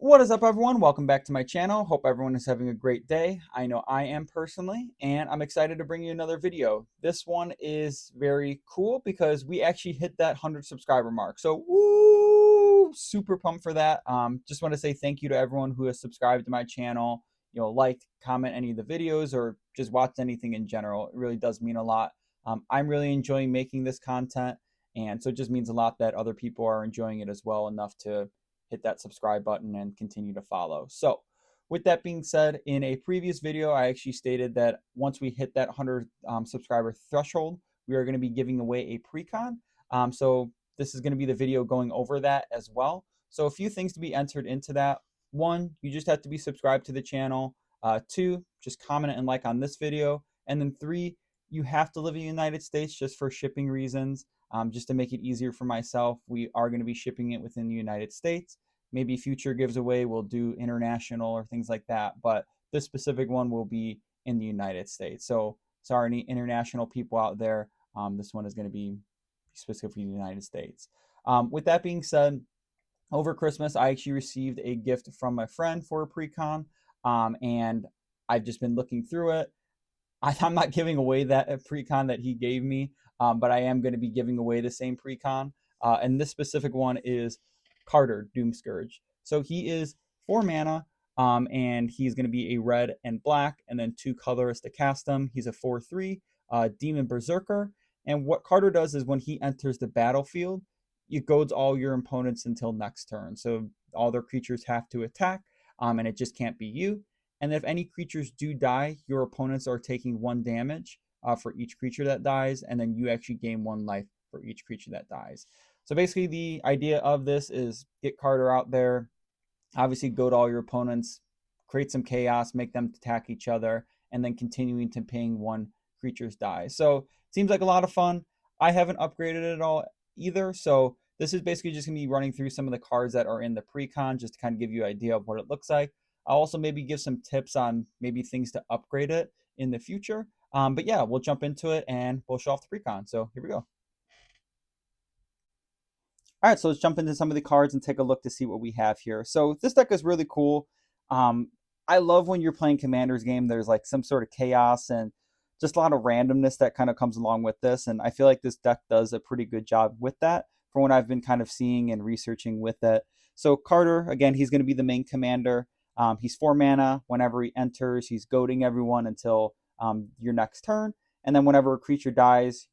What is up, everyone? Welcome back to my channel. Hope everyone is having a great day. I know I am personally, and I'm excited to bring you another video. This one is very cool because we actually hit that 100 subscriber mark. So, woo! Super pumped for that. Just want to say thank you to everyone who has subscribed to my channel, liked, comment any of the videos, or just watched anything in general. It really does mean a lot. I'm really enjoying making this content, and so it just means a lot that other people are enjoying it as well enough to hit that subscribe button and continue to follow. So with that being said, in a previous video, I actually stated that once we hit that 100 subscriber threshold, we are going to be giving away a precon. So this is going to be the video going over that as well. So a few things to be entered into that. One, you just have to be subscribed to the channel. Two, just comment and like on this video. And then three, you have to live in the United States just for shipping reasons. Just to make it easier for myself, we are going to be shipping it within the United States. Maybe future giveaway we'll do international or things like that, but this specific one will be in the United States. So sorry, any international people out there, this one is going to be specifically the United States. With that being said, over Christmas, I actually received a gift from my friend for a precon, and I've just been looking through it. I'm not giving away that precon that he gave me, but I am going to be giving away the same precon. And this specific one is Kardur Doomscourge. So he is 4 mana, and he's going to be a red and black, and then 2 colors to cast him. He's a 4/3 Demon Berserker. And what Kardur does is when he enters the battlefield, it goads all your opponents until next turn. So all their creatures have to attack, and it just can't be you. And if any creatures do die, your opponents are taking 1 damage for each creature that dies, and then you actually gain 1 life for each creature that dies. So basically, the idea of this is get Kardur out there, obviously go to all your opponents, create some chaos, make them attack each other, and then continuing to ping 1 creature's die. So it seems like a lot of fun. I haven't upgraded it at all either, so this is basically just going to be running through some of the cards that are in the precon just to kind of give you an idea of what it looks like. I'll also maybe give some tips on maybe things to upgrade it in the future. But yeah, we'll jump into it and we'll show off the precon. So here we go. All right, so let's jump into some of the cards and take a look to see what we have here. So this deck is really cool. I love when you're playing Commander's game, there's like some sort of chaos and just a lot of randomness that kind of comes along with this. And I feel like this deck does a pretty good job with that from what I've been kind of seeing and researching with it. So Kardur, again, he's going to be the main commander. He's 4 mana. Whenever he enters, he's goading everyone until your next turn. And then whenever a creature dies,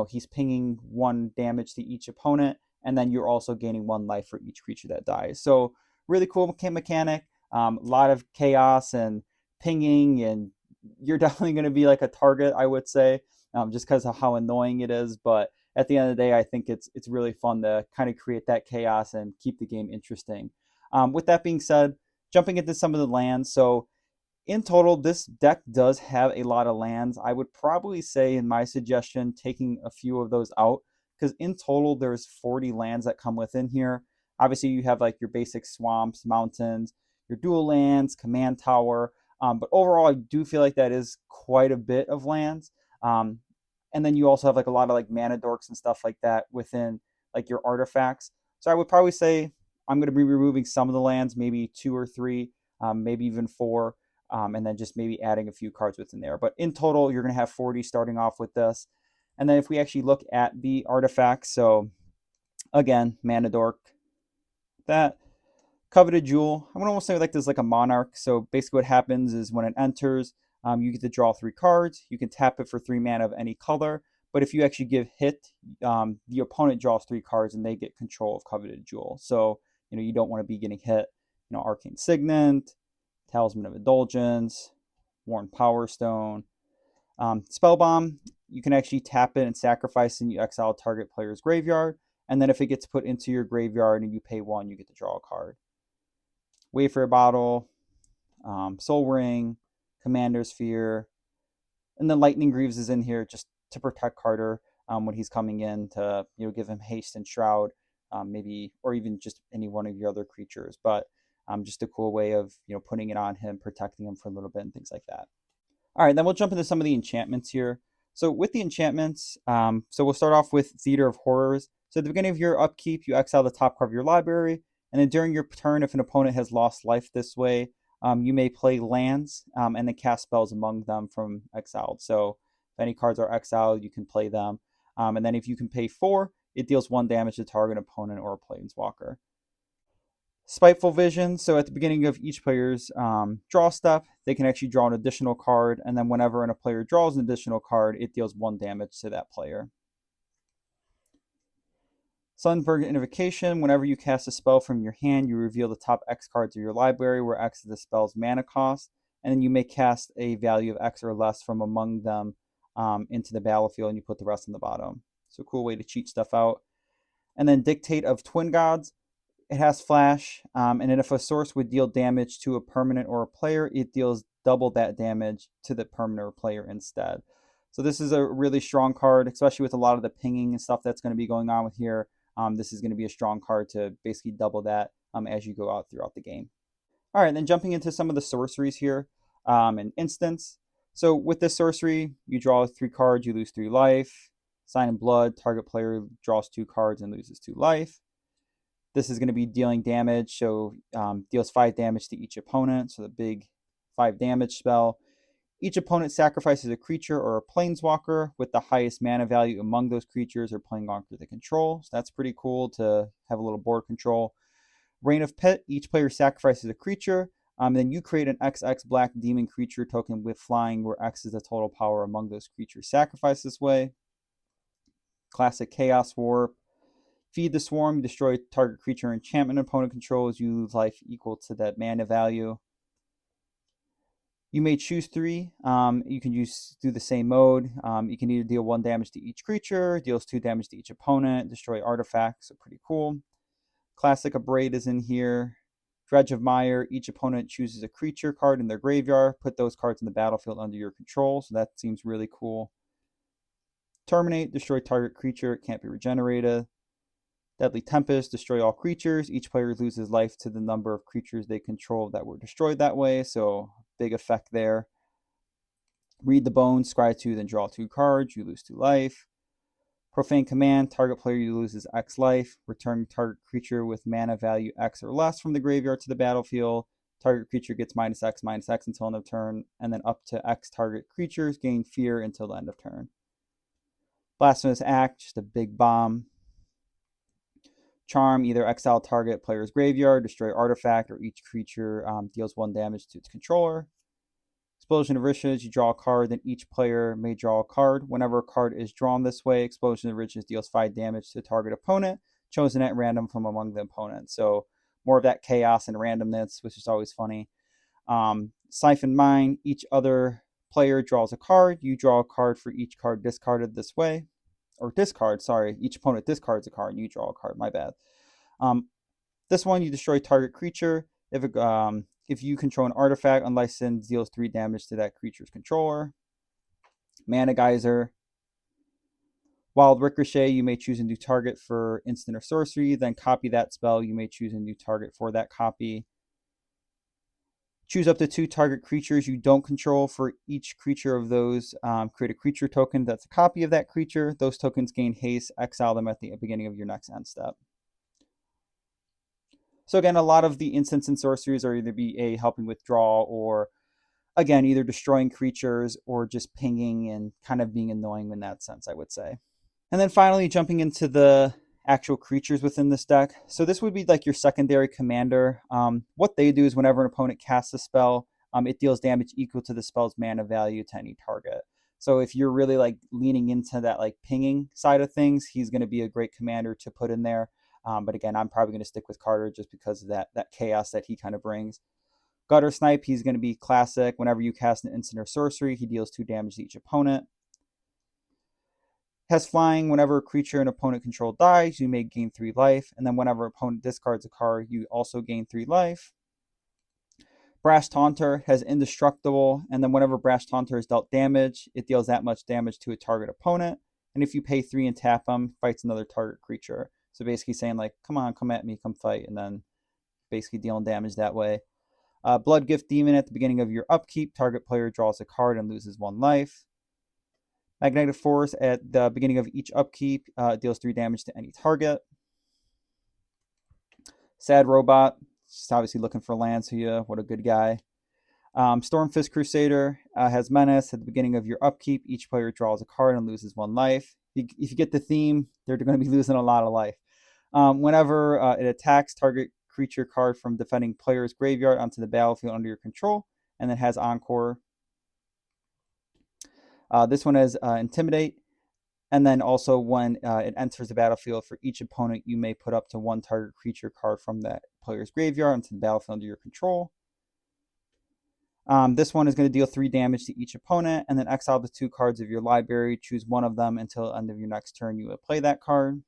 he's pinging 1 damage to each opponent. And then you're also gaining 1 life for each creature that dies. So really cool mechanic. A lot of chaos and pinging, and you're definitely going to be like a target, I would say, just because of how annoying it is. But at the end of the day, I think it's really fun to kind of create that chaos and keep the game interesting. With that being said, jumping into some of the lands. So in total, this deck does have a lot of lands. I would probably say, in my suggestion, taking a few of those out, because in total there's 40 lands that come within here. Obviously you have like your basic swamps, mountains, your dual lands, command tower, but overall I do feel like that is quite a bit of lands. And then you also have like a lot of like mana dorks and stuff like that within like your artifacts. So I would probably say I'm going to be removing some of the lands, maybe 2 or 3, maybe even 4, and then just maybe adding a few cards within there. But in total, you're going to have 40 starting off with this. And then if we actually look at the artifacts, so again, mana dork, that coveted jewel, I'm going to almost say like this like a monarch. So basically what happens is when it enters, you get to draw 3 cards. You can tap it for 3 mana of any color. But if you actually give hit, the opponent draws 3 cards and they get control of coveted jewel. So you don't want to be getting hit. Arcane Signet, Talisman of Indulgence, Worn Power Stone, Spell Bomb. You can actually tap it and sacrifice and you exile target player's graveyard. And then if it gets put into your graveyard and you pay 1, you get to draw a card. Wayfarer Bottle, Soul Ring, Commander's Fear, and then Lightning Greaves is in here just to protect Kardur when he's coming in to give him haste and shroud, maybe, or even just any one of your other creatures. But just a cool way of putting it on him, protecting him for a little bit and things like that. All right, then we'll jump into some of the enchantments here. So with the enchantments, so we'll start off with Theater of Horrors. So at the beginning of your upkeep, you exile the top card of your library, And then during your turn, if an opponent has lost life this way, you may play lands and then cast spells among them from exiled. So if any cards are exiled, you can play them. And then if you can pay 4, it deals 1 damage to target opponent or a planeswalker. Spiteful Vision. So at the beginning of each player's draw step, they can actually draw an additional card, and then whenever a player draws an additional card, it deals 1 damage to that player. Sunburn Invocation. Whenever you cast a spell from your hand, you reveal the top X cards of your library, where X is the spell's mana cost, and then you may cast a value of X or less from among them into the battlefield, and you put the rest on the bottom. So cool way to cheat stuff out. And then Dictate of Twin Gods. It has flash, and then if a source would deal damage to a permanent or a player, it deals double that damage to the permanent or player instead. So this is a really strong card, especially with a lot of the pinging and stuff that's going to be going on with here. This is going to be a strong card to basically double that as you go out throughout the game. All right, then jumping into some of the sorceries here and instants. So with this sorcery, you draw 3 cards, you lose 3 life. Sign in Blood, target player draws 2 cards and loses 2 life. This is going to be dealing damage, so deals 5 damage to each opponent, so the big 5 damage spell. Each opponent sacrifices a creature or a planeswalker with the highest mana value among those creatures or planeswalkers they control. So that's pretty cool to have a little board control. Reign of Pit, each player sacrifices a creature. Then you create an XX black demon creature token with flying, where X is the total power among those creatures sacrificed this way. Classic Chaos Warp. Feed the Swarm, you destroy target creature or enchantment opponent controls, you lose life equal to that mana value. You may choose 3. You can do the same mode. You can either deal 1 damage to each creature, deals 2 damage to each opponent, destroy artifacts, so pretty cool. Classic Abrade is in here. Dredge of Mire, each opponent chooses a creature card in their graveyard, put those cards in the battlefield under your control, so that seems really cool. Terminate, destroy target creature, it can't be regenerated. Deadly Tempest, destroy all creatures. Each player loses life to the number of creatures they control that were destroyed that way, so big effect there. Read the Bones, scry 2, then draw 2 cards. You lose 2 life. Profane Command, target player loses X life. Return target creature with mana value X or less from the graveyard to the battlefield. Target creature gets -X, -X until end of turn, and then up to X target creatures gain fear until the end of turn. Blasphemous Act, just a big bomb. Charm, either exile target player's graveyard, destroy artifact, or each creature deals 1 damage to its controller. Explosion of Riches, you draw a card, then each player may draw a card. Whenever a card is drawn this way, Explosion of Riches deals 5 damage to the target opponent, chosen at random from among the opponents. So more of that chaos and randomness, which is always funny. Siphon Mine, each other player draws a card. You draw a card for each card discarded this way. Or discard, sorry. Each opponent discards a card and you draw a card, my bad. This one, you destroy target creature. If you control an artifact, unlicensed, deals 3 damage to that creature's controller. Mana Geyser. Wild Ricochet, you may choose a new target for instant or sorcery, then copy that spell. You may choose a new target for that copy. Choose up to 2 target creatures you don't control. For each creature of those, create a creature token that's a copy of that creature. Those tokens gain haste. Exile them at the beginning of your next end step. So again, a lot of the instants and sorceries are either be helping withdraw, or again, either destroying creatures or just pinging and kind of being annoying in that sense, I would say. And then finally, jumping into the actual creatures within this deck. So this would be like your secondary commander. What they do is whenever an opponent casts a spell, it deals damage equal to the spell's mana value to any target. So if you're really like leaning into that like pinging side of things, he's going to be a great commander to put in there. But again, I'm probably going to stick with Kardur just because of that chaos that he kind of brings. Gutter Snipe, he's going to be classic. Whenever you cast an instant or sorcery, he deals 2 damage to each opponent. Has flying. Whenever a creature an opponent controlled dies, you may gain 3 life. And then whenever opponent discards a card, you also gain 3 life. Brash Taunter has indestructible. And then whenever Brash Taunter is dealt damage, it deals that much damage to a target opponent. And if you pay 3 and tap him, fights another target creature. So basically saying like, come on, come at me, come fight. And then basically dealing damage that way. Blood Gift Demon, at the beginning of your upkeep, target player draws a card and loses 1 life. Magnetic Force, at the beginning of each upkeep, deals 3 damage to any target. Sad Robot, just obviously looking for lands here. What a good guy. Stormfist Crusader has Menace. At the beginning of your upkeep, each player draws a card and loses 1 life. If you get the theme, they're going to be losing a lot of life. Whenever it attacks, target creature card from defending player's graveyard onto the battlefield under your control, and then has Encore. This one has Intimidate. And then also when it enters the battlefield, for each opponent, you may put up to 1 target creature card from that player's graveyard onto the battlefield under your control. This one is going to deal 3 damage to each opponent, and then exile the 2 cards of your library. Choose one of them until the end of your next turn. You will play that card.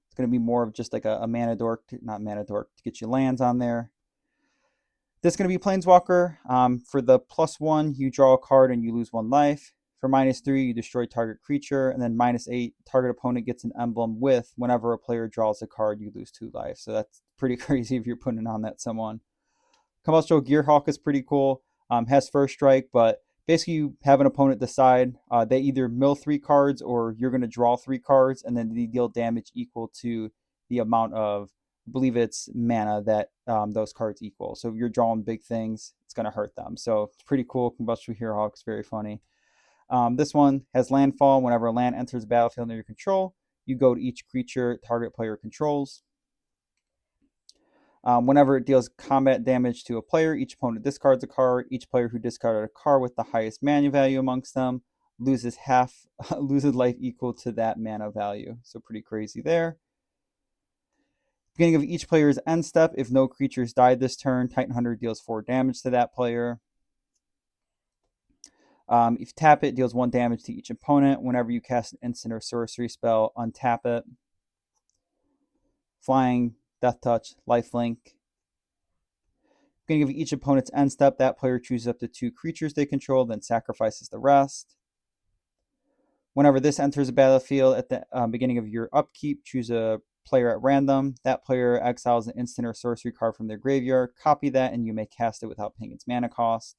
It's going to be more of just like a mana dork, not mana dork, to get you lands on there. This is going to be Planeswalker. For the +1, you draw a card and you lose 1 life. For -3, you destroy target creature, and then -8, target opponent gets an emblem with. Whenever a player draws a card, you lose 2 life. So that's pretty crazy if you're putting on that someone. Combustible Gearhawk is pretty cool. Has first strike, but basically you have an opponent decide they either mill 3 cards or you're going to draw 3 cards, and then they deal damage equal to the amount of, I believe it's mana that those cards equal. So if you're drawing big things, it's going to hurt them. So it's pretty cool. Combustible Gearhawk is very funny. This one has landfall. Whenever a land enters the battlefield under your control, you go to each creature target player controls. Whenever it deals combat damage to a player, each opponent discards a card. Each player who discarded a card with the highest mana value amongst them loses life equal to that mana value. So pretty crazy there. Beginning of each player's end step, if no creatures died this turn, Titan Hunter deals 4 damage to that player. If you tap it, deals 1 damage to each opponent. Whenever you cast an instant or sorcery spell, untap it. Flying, Death Touch, Lifelink. Beginning of each opponent's end step, that player chooses up to 2 creatures they control, then sacrifices the rest. Whenever this enters the battlefield at the beginning of your upkeep, choose a player at random. That player exiles an instant or sorcery card from their graveyard. Copy that, and you may cast it without paying its mana cost.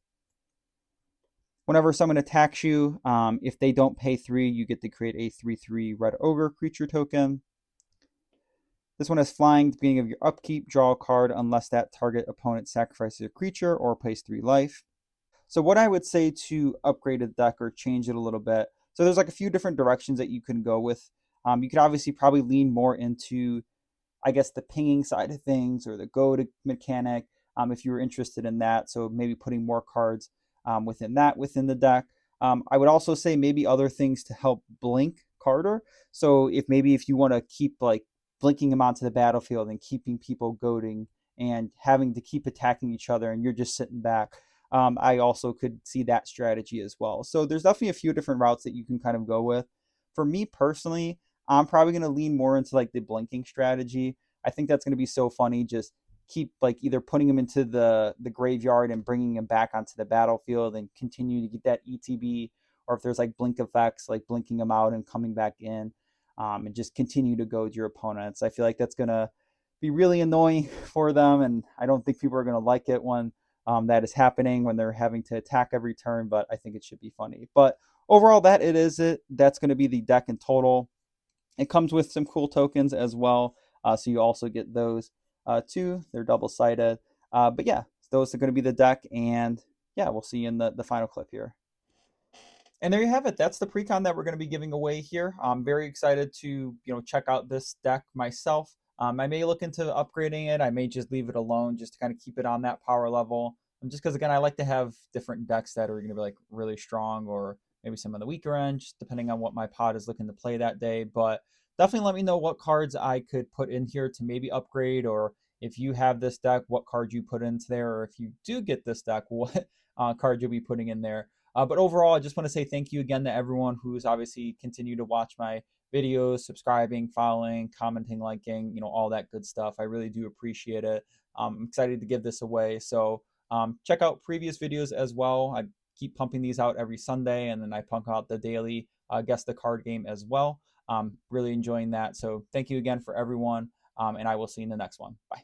Whenever someone attacks you, if they don't pay 3, you get to create a 3/3 Red Ogre creature token. This one has flying. At the beginning of your upkeep, draw a card unless that target opponent sacrifices a creature or pays 3 life. So what I would say to upgrade a deck or change it a little bit, so there's like a few different directions that you can go with. You could obviously probably lean more into, I guess, the pinging side of things or the go-to mechanic if you were interested in that. So maybe putting more cards within the deck. I would also say maybe other things to help blink Kardur. So if you want to keep like blinking them onto the battlefield and keeping people goading and having to keep attacking each other and you're just sitting back, I also could see that strategy as well. So there's definitely a few different routes that you can kind of go with. For me personally, I'm probably going to lean more into like the blinking strategy. I think that's going to be so funny. Just keep like either putting them into the graveyard and bringing them back onto the battlefield and continue to get that ETB, or if there's like blink effects, like blinking them out and coming back in, and just continue to goad your opponents. I feel like that's going to be really annoying for them, and I don't think people are going to like it when that is happening, when they're having to attack every turn, but I think it should be funny. But overall, that's going to be the deck in total. It comes with some cool tokens as well, so you also get those too. They're double-sided. But yeah, those are going to be the deck, and yeah, we'll see you in the final clip here. And there you have it. That's the precon that we're going to be giving away here. I'm very excited to check out this deck myself. I may look into upgrading it. I may just leave it alone just to kind of keep it on that power level. Just because, again, I like to have different decks that are going to be like really strong, or maybe some on the weaker end, just depending on what my pod is looking to play that day. But definitely let me know what cards I could put in here to maybe upgrade, or if you have this deck, what card you put into there, or if you do get this deck, what card you'll be putting in there. But overall, I just want to say thank you again to everyone who's obviously continued to watch my videos, subscribing, following, commenting, liking, all that good stuff. I really do appreciate it. I'm excited to give this away. So check out previous videos as well. I keep pumping these out every Sunday, and then I pump out the daily Guess the Card game as well. Really enjoying that. So thank you again for everyone, and I will see you in the next one. Bye.